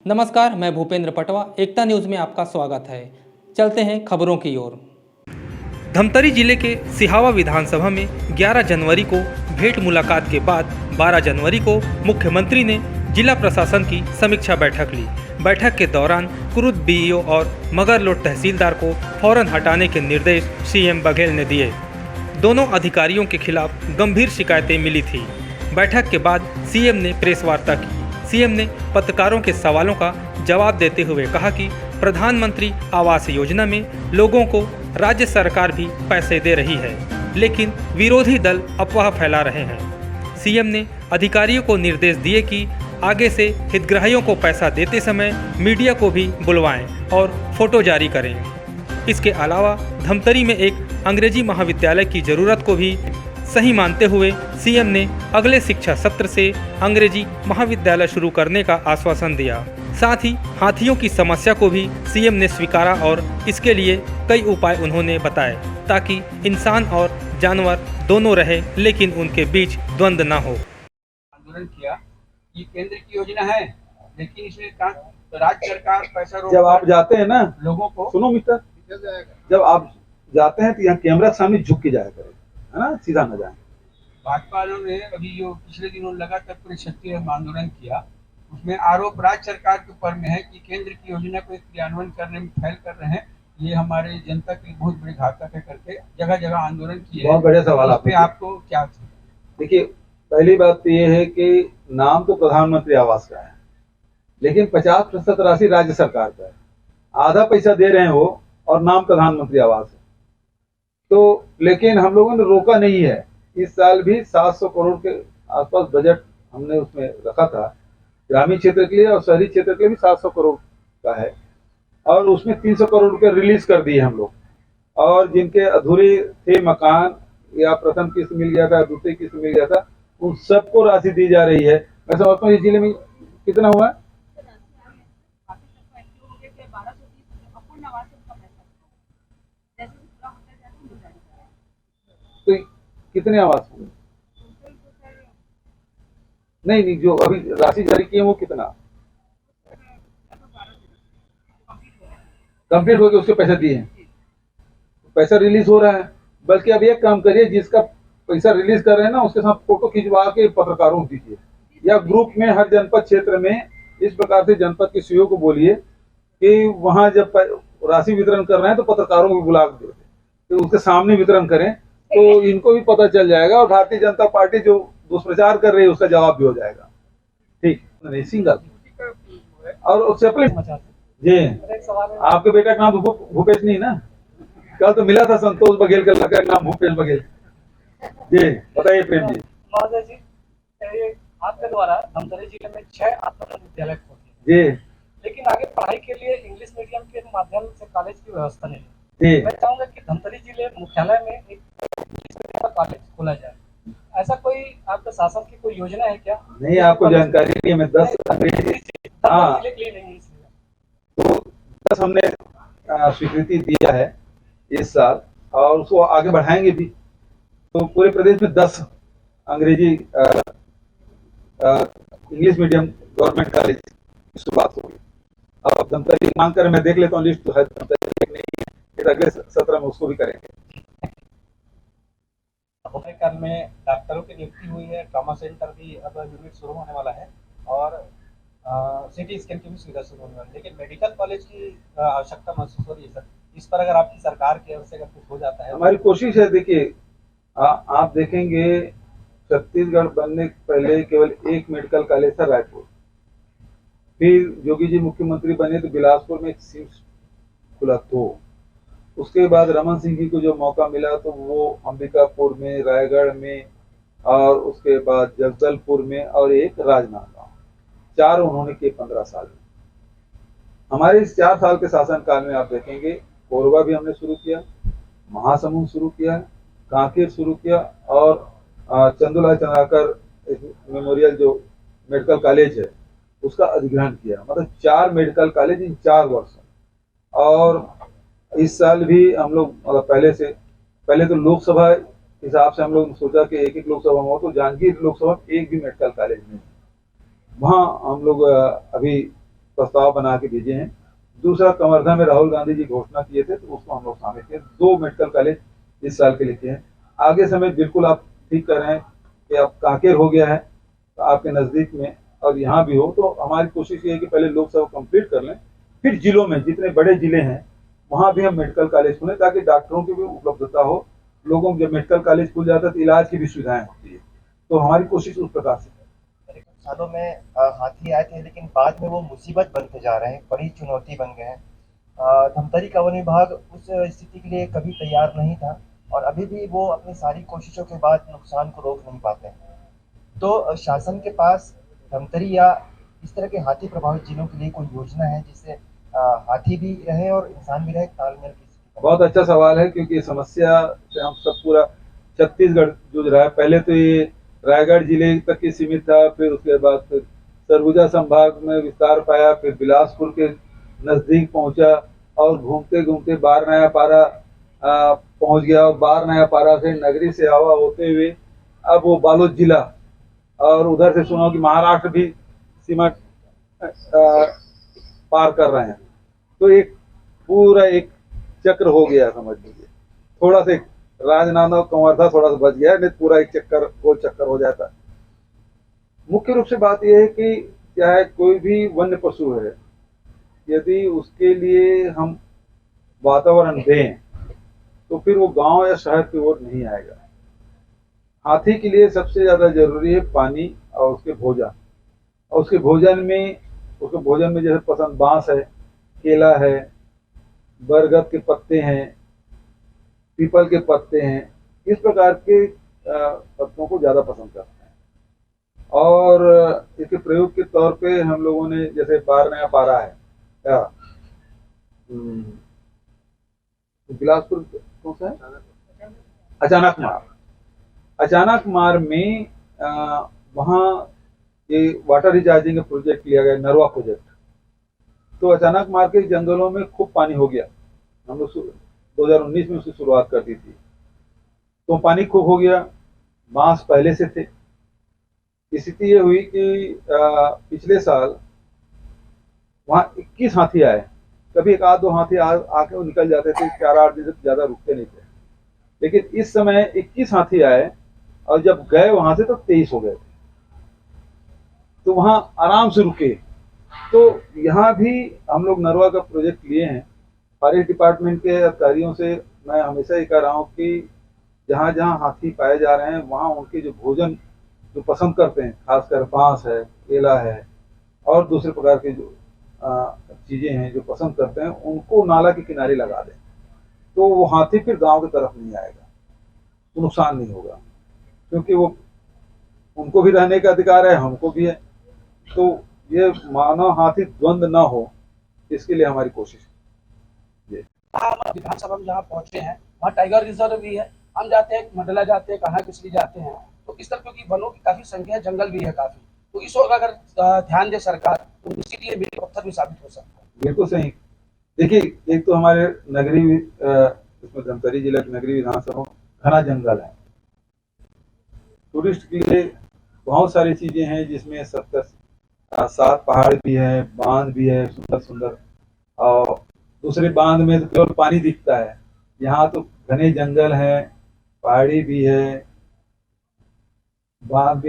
नमस्कार, मैं भूपेंद्र पटवा। एकता न्यूज़ में आपका स्वागत है। चलते हैं खबरों की ओर। धमतरी जिले के सिहावा विधानसभा में 11 जनवरी को भेंट मुलाकात के बाद 12 जनवरी को मुख्यमंत्री ने जिला प्रशासन की समीक्षा बैठक ली। बैठक के दौरान कुरुद बीईओ और मगरलोड तहसीलदार को फौरन हटाने के निर्देश सीएम बघेल ने दिए। दोनों अधिकारियों के खिलाफ गंभीर शिकायतें मिली थी। बैठक के बाद सीएम ने प्रेस वार्ता की। सीएम ने पत्रकारों के सवालों का जवाब देते हुए कहा कि प्रधानमंत्री आवास योजना में लोगों को राज्य सरकार भी पैसे दे रही है, लेकिन विरोधी दल अफवाह फैला रहे हैं। सीएम ने अधिकारियों को निर्देश दिए कि आगे से हितग्राहियों को पैसा देते समय मीडिया को भी बुलवाएं और फोटो जारी करें। इसके अलावा धमतरी में एक अंग्रेजी महाविद्यालय की जरूरत को भी सही मानते हुए सीएम ने अगले शिक्षा सत्र से अंग्रेजी महाविद्यालय शुरू करने का आश्वासन दिया। साथ ही हाथियों की समस्या को भी सीएम ने स्वीकारा और इसके लिए कई उपाय उन्होंने बताए ताकि इंसान और जानवर दोनों रहे, लेकिन उनके बीच द्वंद्व न हो। आंदोलन किया, ये केंद्र की योजना है, लेकिन इसमें राज्य सरकार पैसा रोक। जब आप जाते हैं ना लोगों को, सुनो मिस्टर, जब आप जाते हैं तो यहाँ कैमरा के सामने झुक के जाया करें, है ना, सीधा न जाए। भाजपा ने अभी जो पिछले दिनों लगातार पूरे शक्ति आंदोलन किया, उसमें आरोप राज्य सरकार के ऊपर में है कि केंद्र की योजना को क्रियान्वयन करने में फेल कर रहे हैं। ये हमारे जनता के लिए बहुत बड़ी घातक है करके जगह जगह आंदोलन किए। बहुत बढ़िया सवाल आपको क्या? देखिए, पहली बात तो ये है कि नाम तो प्रधानमंत्री आवास का है, लेकिन 50% राशि राज्य सरकार का है। आधा पैसा दे रहे हैं वो, और नाम प्रधानमंत्री आवास है। तो लेकिन हम लोगों ने रोका नहीं है। इस साल भी 700 करोड़ के आसपास बजट हमने उसमें रखा था, ग्रामीण क्षेत्र के लिए और शहरी क्षेत्र के लिए भी 700 करोड़ का है, और उसमें 300 करोड़ रुपये रिलीज कर दिए हम लोग। और जिनके अधूरे थे मकान, या प्रथम किस्त मिल गया था, दूसरी किस्त मिल गया था, उन सबको राशि दी जा रही है। मैं समझता हूँ इस जिले में कितना हुआ है? तो कितने आवास हुए? नहीं, जो अभी राशि जारी की है वो कितना कंप्लीट हो गया, उसके पैसे दिए हैं, पैसा रिलीज हो रहा है। बल्कि अब एक काम करिए, जिसका पैसा रिलीज कर रहे हैं ना, उसके साथ फोटो खिंचवा के पत्रकारों को दीजिए, या ग्रुप में हर जनपद क्षेत्र में इस प्रकार से जनपद के सीईओ को बोलिए कि वहां जब राशि वितरण कर रहे हैं तो पत्रकारों को बुला के तो उसके सामने वितरण करें, तो इनको भी पता चल जाएगा, और भारतीय जनता पार्टी जो दुष्प्रचार कर रही है उसका जवाब भी हो जाएगा। ठीक नहीं, सिंगल और सेपरेट जी। आपके बेटा का नाम भूपेश नहीं ना? कल तो मिला था संतोष बघेल का लड़का, नाम भूपेश बघेल जी। बताइए प्रेम जी। महोदय जी, आपके द्वारा धमतरी जिले में 6 आत्मनिर्भर विद्यालय खोले जी, लेकिन आगे पढ़ाई के लिए इंग्लिश मीडियम के माध्यम से कॉलेज की व्यवस्था नहीं है जी। मैं चाहूंगा कि धमतरी जिले मुख्यालय में एक इंग्लिश मीडियम का कॉलेज खोला जाए। ऐसा कोई आपके शासन की कोई योजना है क्या? नहीं, आपको जानकारी नहीं है। मैं 10 अंग्रेजी, हाँ, तो 10 हमने स्वीकृति दिया है इस साल, और उसको आगे बढ़ाएंगे भी। तो पूरे प्रदेश में 10 अंग्रेजी इंग्लिश मीडियम गवर्नमेंट कॉलेज की शुरुआत होगी। अब धमतरी मांग कर मैं देख लेता हूँ, लिस्ट तो है, धमतरी नहीं है, फिर अगले सत्र में उसको भी करेंगे। काल में डॉक्टरों की नियुक्ति हुई है, ट्रॉमा सेंटर भी अब यूनिट शुरू होने वाला है, और सिटी स्कैन की भी सुविधा शुरू होने वाली है, लेकिन मेडिकल कॉलेज की आवश्यकता महसूस हो रही है सर। इस पर अगर आपकी सरकार की ओर से अगर कुछ हो जाता है, हमारी कोशिश है। देखिए, आप देखेंगे छत्तीसगढ़ बनने के पहले केवल एक मेडिकल कॉलेज था, रायपुर। फिर योगी जी मुख्यमंत्री बने तो बिलासपुर में एक सिम्स खुला। तो उसके बाद रमन सिंह जी को जो मौका मिला तो वो अंबिकापुर में, रायगढ़ में, और उसके बाद जगदलपुर में, और एक राजनांदगांव, 4 उन्होंने किए 15 साल में। हमारे इस 4 साल के शासनकाल में आप देखेंगे कोरबा भी हमने शुरू किया, महासमुंद शुरू किया, कांकेर शुरू किया, और चंदुलाल चंद्राकर मेमोरियल जो मेडिकल कॉलेज है उसका अधिग्रहण किया। मतलब 4 मेडिकल कॉलेज इन 4 वर्षों। और इस साल भी हम लोग मतलब पहले तो लोकसभा हिसाब से हम लोग सोचा कि एक लोकसभा में हो, तो जांजगीर लोकसभा एक भी मेडिकल कॉलेज नहीं, वहाँ हम लोग अभी प्रस्ताव बना के भेजे हैं। दूसरा, कवर्धा में राहुल गांधी जी घोषणा किए थे तो उसको हम लोग शामिल किए। 2 मेडिकल कॉलेज इस साल के लिए किए हैं। आगे समय बिल्कुल आप ठीक कर रहे हैं कि अब कांकेर हो गया है तो आपके नजदीक में, और यहाँ भी हो, तो हमारी कोशिश ये है कि पहले लोकसभा कंप्लीट कर लें, फिर जिलों में जितने बड़े जिले हैं वहां भी हम मेडिकल कॉलेज खोलें ताकि डॉक्टरों की भी उपलब्धता हो। लोगों को जब मेडिकल कॉलेज खुल जाता है तो इलाज की भी सुविधाएं होती है। तो हमारी कोशिश उस प्रकार से है। कुछ सालों में हाथी आए थे, लेकिन बाद में वो मुसीबत बनते जा रहे हैं, बड़ी चुनौती बन गए हैं। धमतरी का वन विभाग उस स्थिति के लिए कभी तैयार नहीं था और अभी भी वो अपनी सारी कोशिशों के बाद नुकसान को रोक नहीं पाते हैं। तो शासन के पास धमतरी या इस तरह के हाथी प्रभावित जिलों के लिए कोई योजना है जिससे हाथी भी रहे और इंसान भी रहे, तालमेल की स्थिति? बहुत अच्छा सवाल है, क्योंकि समस्या से हम सब पूरा छत्तीसगढ़ जूझ रहा है। पहले तो ये रायगढ़ जिले तक ही सीमित था, फिर उसके बाद फिर सरगुजा संभाग में विस्तार पाया, फिर बिलासपुर के नजदीक पहुंचा और घूमते घूमते बार नया पारा पहुंच गया, और बार नया पारा से नगरी से हवा होते हुए अब वो बालोद जिला, और उधर से सुना कि महाराष्ट्र भी सीमा पार कर रहे हैं। तो एक पूरा एक चक्र हो गया समझ लीजिए। थोड़ा सा राजनांदगांव कवर्धा थोड़ा सा बच गया, नहीं पूरा एक चक्कर गोल चक्कर हो जाता है। मुख्य रूप से बात यह है कि चाहे कोई भी वन्य पशु है, यदि उसके लिए हम वातावरण दें तो फिर वो गांव या शहर की ओर नहीं आएगा। हाथी के लिए सबसे ज्यादा जरूरी है पानी और उसके भोजन, और उसके भोजन में जैसे पसंद बांस है, केला है, बरगद के पत्ते हैं, पीपल के पत्ते हैं, इस प्रकार के पत्तों को ज्यादा पसंद करते हैं। और इसके प्रयोग के तौर पे हम लोगों ने जैसे बार नया पारा है, बिलासपुर कौन सा है, अचानक मार में वहाँ ये वाटर रिचार्जिंग प्रोजेक्ट लिया गया, नरवा प्रोजेक्ट। तो अचानक मार के जंगलों में खूब पानी हो गया। हम लोग 2019 में उसकी शुरुआत कर दी थी, तो पानी खूब हो गया, बांस पहले से थे। स्थिति ये हुई कि पिछले साल वहाँ 21 हाथी आए। कभी एक आध दो हाथी आके वो निकल जाते थे, 4-8 दिन से ज्यादा रुकते नहीं थे। लेकिन इस समय 21 हाथी आए और जब गए वहां से तो 23 हो गए थे। तो वहां आराम से रुके। तो यहाँ भी हम लोग नरवा का प्रोजेक्ट लिए हैं। फॉरेस्ट डिपार्टमेंट के अधिकारियों से मैं हमेशा ये कह रहा हूँ कि जहाँ जहाँ हाथी पाए जा रहे हैं वहाँ उनके जो भोजन जो पसंद करते हैं, खासकर बांस है, केला है और दूसरे प्रकार के जो चीजें हैं जो पसंद करते हैं, उनको नाला के किनारे लगा दें, तो वो हाथी फिर गांव की तरफ नहीं आएगा, तो नुकसान नहीं होगा। क्योंकि वो उनको भी रहने का अधिकार है, हमको भी है। तो ये मानव हाथी द्वंद्व ना हो, इसके लिए हमारी कोशिश है। विधानसभा में जहाँ पहुंचे हैं वहाँ टाइगर रिजर्व भी है, हम जाते हैं मंडला जाते हैं, कहाँ किस लिए जाते हैं। तो इस तरह क्योंकि वनों की काफी संख्या है, जंगल भी है काफी, तो इस वक्त अगर ध्यान दे सरकार तो इसके लिए मील पत्थर भी साबित हो सकता है। बिल्कुल सही। देखिए, एक तो हमारे नगरी इसमें धमतरी जिला की नगरी विधानसभा घना जंगल है। टूरिस्ट के लिए बहुत सारी चीजें हैं, जिसमें 7 पहाड़ भी है, बांध भी है सुंदर सुंदर, और दूसरे बांध में तो केवल पानी दिखता है। यहाँ तो घने जंगल है, पहाड़ी भी है, बांध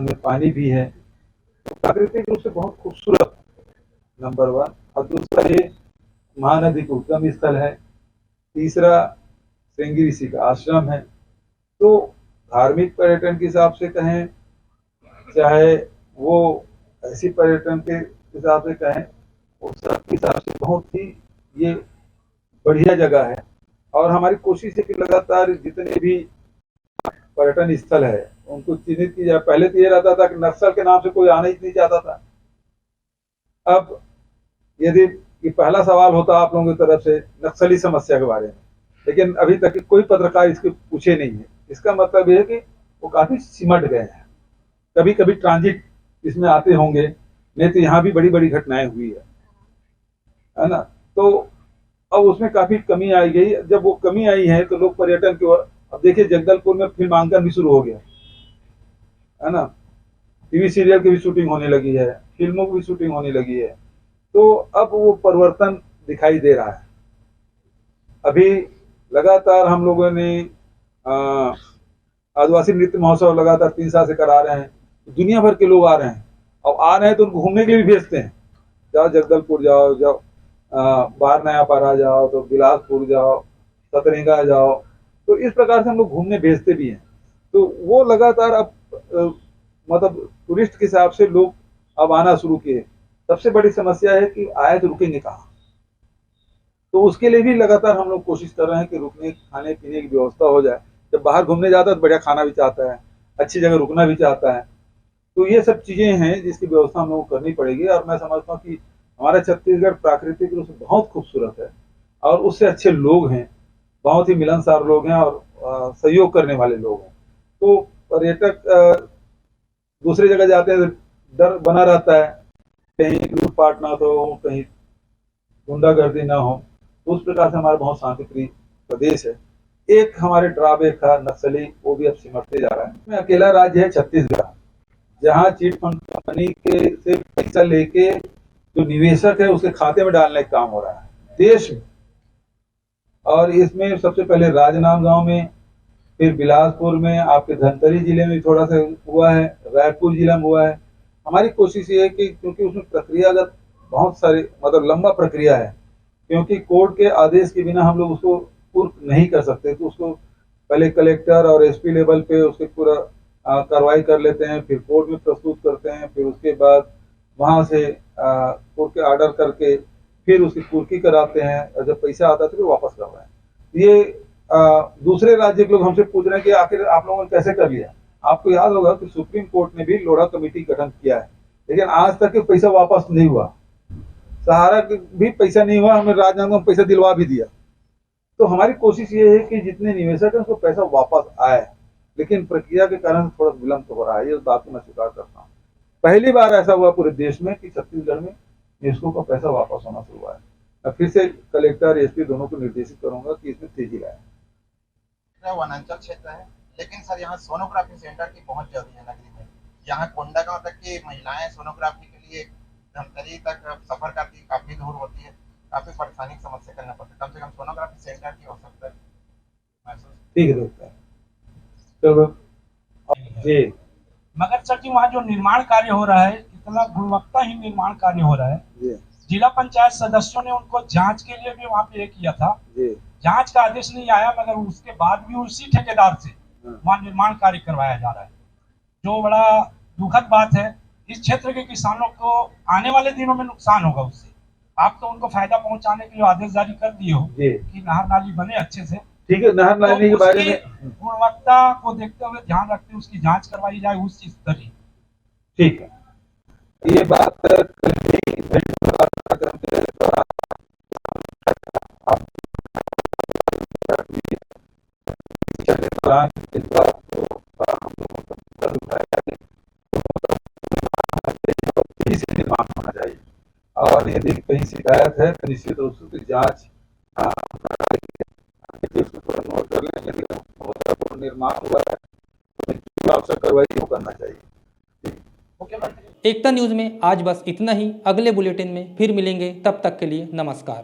में पानी भी है। तो प्राकृतिक रूप से बहुत खूबसूरत नंबर 1। और दूसरा ये महानदी का उद्गम स्थल है। तीसरा श्रृंगी ऋषि का आश्रम है। तो धार्मिक पर्यटन के हिसाब से कहें, चाहे वो ऐसी पर्यटन के हिसाब से कहें, उस सब के हिसाब से बहुत ही ये बढ़िया जगह है। और हमारी कोशिश है कि लगातार जितने भी पर्यटन स्थल है उनको चिन्हित की जाए। पहले तो ये रहता था कि नक्सल के नाम से कोई आना ही नहीं चाहता था। अब यदि ये पहला सवाल होता आप लोगों की तरफ से नक्सली समस्या के बारे में, लेकिन अभी तक कोई पत्रकार इसके पूछे नहीं है। इसका मतलब ये है कि वो काफी सिमट गए हैं। कभी कभी ट्रांजिट इसमें आते होंगे, नहीं तो यहाँ भी बड़ी बड़ी घटनाएं हुई है ना। तो अब उसमें काफी कमी आई गई। जब वो कमी आई है तो लोग पर्यटन की ओर, अब देखिए जगदलपुर में फिल्मांकन भी शुरू हो गया है ना। टीवी सीरियल की भी शूटिंग होने लगी है, फिल्मों की भी शूटिंग होने लगी है। तो अब वो परिवर्तन दिखाई दे रहा है। अभी लगातार हम लोगों ने आदिवासी नृत्य महोत्सव लगातार 3 साल से करा रहे हैं। दुनिया भर के लोग आ रहे हैं, और आ रहे हैं तो उनको घूमने के लिए भी भेजते हैं। जाओ जगदलपुर जाओ, जाओ बाहर नयापाड़ा जाओ, तो बिलासपुर जाओ, सतरेंगा जाओ, तो इस प्रकार से हम लोग घूमने भेजते भी हैं। तो वो लगातार अब मतलब टूरिस्ट के हिसाब से लोग अब आना शुरू किए। सबसे बड़ी समस्या है कि आए तो रुकेंगे कहाँ, तो उसके लिए भी लगातार हम लोग कोशिश कर रहे हैं कि रुकने खाने पीने की व्यवस्था हो जाए। जब बाहर घूमने जाता है तो बढ़िया खाना भी चाहता है, अच्छी जगह रुकना भी चाहता है। तो ये सब चीजें हैं जिसकी व्यवस्था हम लोग को करनी पड़ेगी। और मैं समझता हूँ कि हमारा छत्तीसगढ़ प्राकृतिक रूप से बहुत खूबसूरत है, और उससे अच्छे लोग हैं, बहुत ही मिलनसार लोग हैं, और सहयोग करने वाले लोग हैं। तो पर्यटक दूसरी जगह जाते हैं तो डर बना रहता है, कहीं लूटपाट ना हो, कहीं गुंडागर्दी ना हो। तो उस प्रकार से हमारा बहुत शांतिप्रिय प्रदेश है। एक हमारे ड्रॉबैक था नक्सली, वो भी अब सिमटते जा रहा है। में अकेला राज्य है छत्तीसगढ़, जहाँ चिट फंड कंपनी के से पैसा लेके जो निवेशक है उसके खाते में डालने का काम हो रहा है देश में। और इसमें सबसे पहले राजनांदगांव में, फिर बिलासपुर में, आपके धमतरी जिले में थोड़ा सा हुआ है, रायपुर जिला में हुआ है। हमारी कोशिश ये है कि क्योंकि उसमें प्रक्रियागत बहुत सारी मतलब लंबा प्रक्रिया है, क्योंकि कोर्ट के आदेश के बिना हम लोग उसको पूर्ण नहीं कर सकते, तो उसको पहले कलेक्टर और एसपी लेवल पे उसके पूरा कार्रवाई कर लेते हैं, फिर कोर्ट में प्रस्तुत करते हैं, फिर उसके बाद वहां से कोर्ट के ऑर्डर करके फिर उसकी कुर्की कराते हैं, और जब पैसा आता है तो फिर वापस कर रहे हैं। ये दूसरे राज्य के लोग हमसे पूछ रहे हैं कि आखिर आप लोगों ने कैसे कर लिया। आपको याद होगा कि सुप्रीम कोर्ट ने भी लोढ़ा कमेटी गठन किया है, लेकिन आज तक पैसा वापस नहीं हुआ। सहारा भी पैसा नहीं हुआ, हमें राजनांदगांव में पैसा दिलवा भी दिया। तो हमारी कोशिश ये है कि जितने निवेशक हैं उसको पैसा वापस आए, लेकिन प्रक्रिया के कारण थोड़ा विलंब तो हो रहा है, ये बात को मैं स्वीकार करता हूँ। पहली बार ऐसा हुआ पूरे देश में कि छत्तीसगढ़ में निवेशकों का पैसा वापस होना शुरू हुआ है। मैं फिर से कलेक्टर एसपी दोनों को निर्देशित करूंगा कि इसमें तेजी लाए। वनांचल क्षेत्र है, लेकिन सर यहाँ सोनोग्राफी सेंटर की पहुंच जल्दी है नगरी में। यहाँ कोंडागांव तक की महिलाएं सोनोग्राफी के लिए धमतरी तक सफर करती काफी दूर होती है, काफी परेशानी की समस्या करना पड़ता है। कम से कम सोनोग्राफी सेंटर की आवश्यकता महसूस। ठीक है दोस्त, चलो जी। मगर सर जी वहाँ जो निर्माण कार्य हो रहा है, इतना गुणवत्ताहीन निर्माण कार्य हो रहा है जी। जिला पंचायत सदस्यों ने उनको जांच के लिए भी वहाँ पे किया था जी। जांच का आदेश नहीं आया, मगर उसके बाद भी उसी ठेकेदार से वहाँ निर्माण कार्य करवाया जा रहा है, जो बड़ा दुखद बात है। इस क्षेत्र के किसानों को आने वाले दिनों में नुकसान होगा उससे। आप तो उनको फायदा पहुंचाने के लिए आदेश जारी कर दिए हो कि नहर नाली बने अच्छे से। ठीक है, नहर नाली के बारे में गुणवत्ता को देखते हुए ध्यान रखते हुए उसकी जांच करवाई जाए उस चीज पर ही। ठीक है, ये बात निर्माण होना चाहिए, और यदि कहीं शिकायत है तो निश्चित रूप से जांच नोट कर लें। यदि निर्माण हुआ है तो आवश्यक कार्रवाई करना चाहिए। एकता न्यूज़ में आज बस इतना ही। अगले बुलेटिन में फिर मिलेंगे, तब तक के लिए नमस्कार।